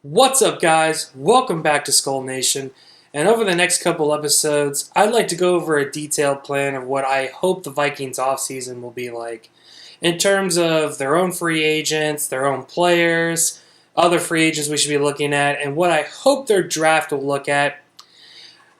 What's up, guys? Welcome back to Skull Nation. And over the next couple episodes, I'd like to go over a detailed plan of what I hope the Vikings offseason will be like in terms of their own free agents, their own players, other free agents we should be looking at, and what I hope their draft will look at.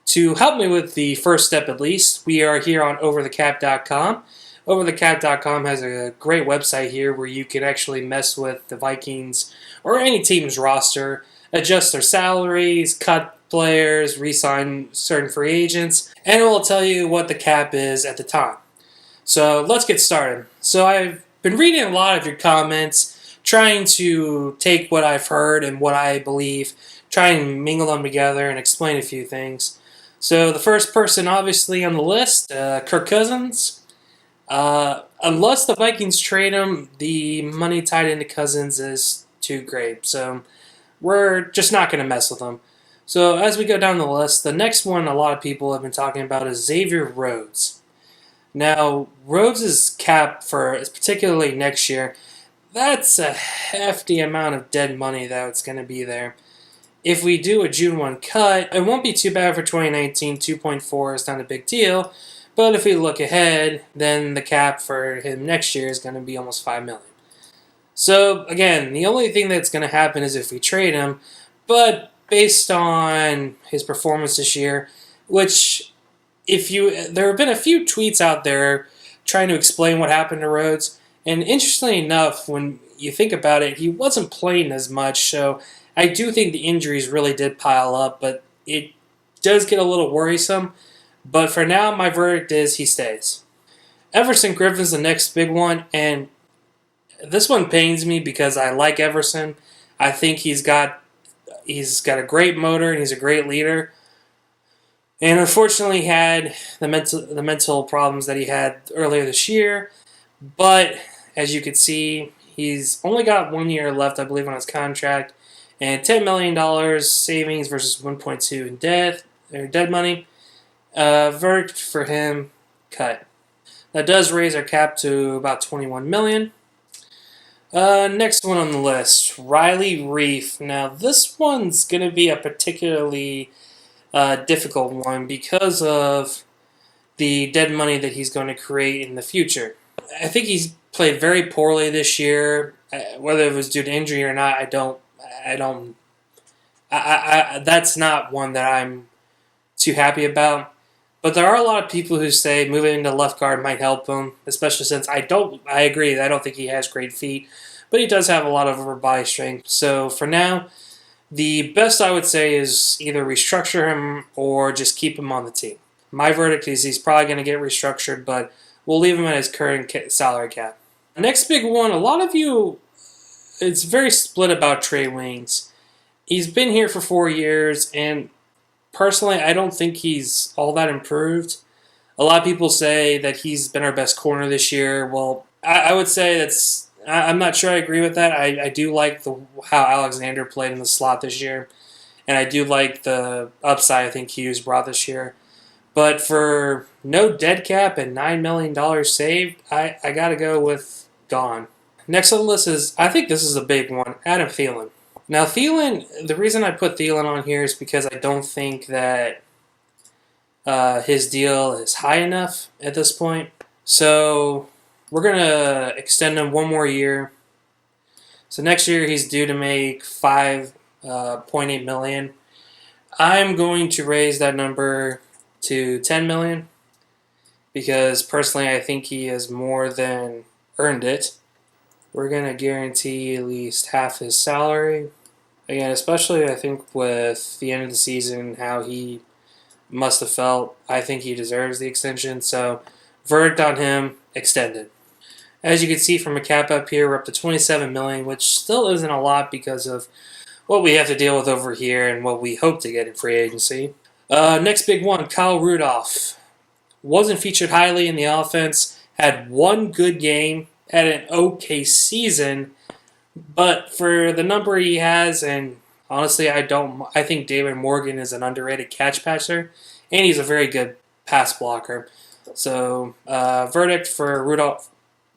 To help me with the first step at least, we are here on overthecap.com. Overthecap.com has a great website here where you can actually mess with the Vikings or any team's roster, adjust their salaries, cut players, re-sign certain free agents, and it will tell you what the cap is at the time. So let's get started. So I've been reading a lot of your comments, trying to take what I've heard and what I believe, try and mingle them together and explain a few things. So the first person obviously on the list, Kirk Cousins. Unless the Vikings trade him, the money tied into Cousins is too great. So we're just not going to mess with him. So as we go down the list, the next one a lot of people have been talking about is Xavier Rhodes. Now, Rhodes' cap for particularly next year, that's a hefty amount of dead money that's going to be there. If we do a June 1 cut, it won't be too bad for 2019. 2.4 is not a big deal. But if we look ahead, then the cap for him next year is going to be almost $5 million. So again, the only thing that's going to happen is if we trade him. But based on his performance this year, which there have been a few tweets out there trying to explain what happened to Rhodes, and interestingly enough, when you think about it, he wasn't playing as much. So I do think the injuries really did pile up, but it does get a little worrisome. But for now, my verdict is he stays. Everson Griffin's the next big one, and this one pains me because I like Everson. I think he's got a great motor and he's a great leader. And unfortunately, he had the mental problems that he had earlier this year. But as you can see, he's only got 1 year left, I believe, on his contract, and $10 million savings versus 1.2 in dead money. Verdict for him, cut. That does raise our cap to about $21 million. Next one on the list, Riley Reef. Now, this one's going to be a particularly difficult one because of the dead money that he's going to create in the future. I think he's played very poorly this year. Whether it was due to injury or not, that's not one that I'm too happy about. But there are a lot of people who say moving into left guard might help him, especially since I agree, I don't think he has great feet, but he does have a lot of upper body strength. So for now, the best I would say is either restructure him or just keep him on the team. My verdict is he's probably going to get restructured, but we'll leave him at his current salary cap. Next big one, a lot of you, it's very split about Trey Waynes. He's been here for 4 years, and personally, I don't think he's all that improved. A lot of people say that he's been our best corner this year. Well, I would say I'm not sure I agree with that. I do like how Alexander played in the slot this year, and I do like the upside I think Hughes brought this year. But for no dead cap and $9 million saved, I got to go with gone. Next on the list is, I think this is a big one, Adam Thielen. Now, Thielen, the reason I put Thielen on here is because I don't think that his deal is high enough at this point. So we're going to extend him 1 more year. So next year he's due to make $5.8 million. I'm going to raise that number to $10 million because personally I think he has more than earned it. We're going to guarantee at least half his salary. Again, especially I think with the end of the season, how he must have felt, I think he deserves the extension. So, verdict on him, extended. As you can see from a cap up here, we're up to $27 million, which still isn't a lot because of what we have to deal with over here and what we hope to get in free agency. Next big one, Kyle Rudolph. Wasn't featured highly in the offense, had 1 good game, had an okay season, but for the number he has, and honestly, I think David Morgan is an underrated catch passer, and he's a very good pass blocker. So, verdict for Rudolph,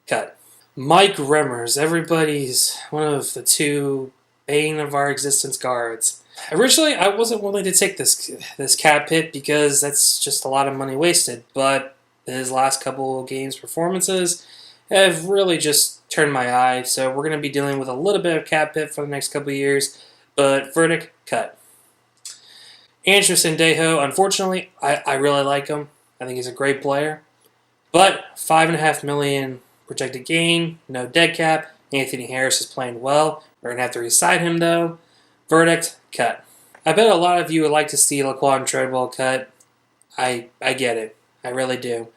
cut. Mike Remmers, everybody's one of the two bane of our existence guards. Originally, I wasn't willing to take this cap hit because that's just a lot of money wasted, but his last couple of games' performances have really just turned my eye, so we're going to be dealing with a little bit of cap hit for the next couple of years, but verdict, cut. Anderson Dejo, unfortunately, I really like him. I think he's a great player, but $5.5 million projected gain, no dead cap. Anthony Harris is playing well. We're going to have to re-sign him, though. Verdict, cut. I bet a lot of you would like to see Laquan Treadwell cut. I get it. I really do.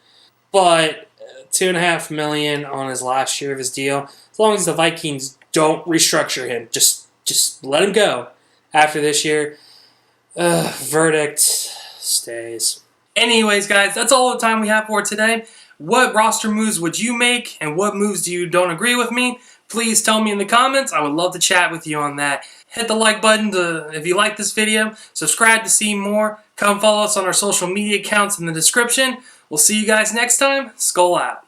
But $2.5 million on his last year of his deal, as long as the Vikings don't restructure him, just let him go after this year. Verdict stays. Anyways, guys, that's all the time we have for today. What roster moves would you make, and what moves do you don't agree with me? Please tell me in the comments. I would love to chat with you on that. Hit the like button if you like this video. Subscribe to see more. Come follow us on our social media accounts in the description. We'll see you guys next time. Skol out.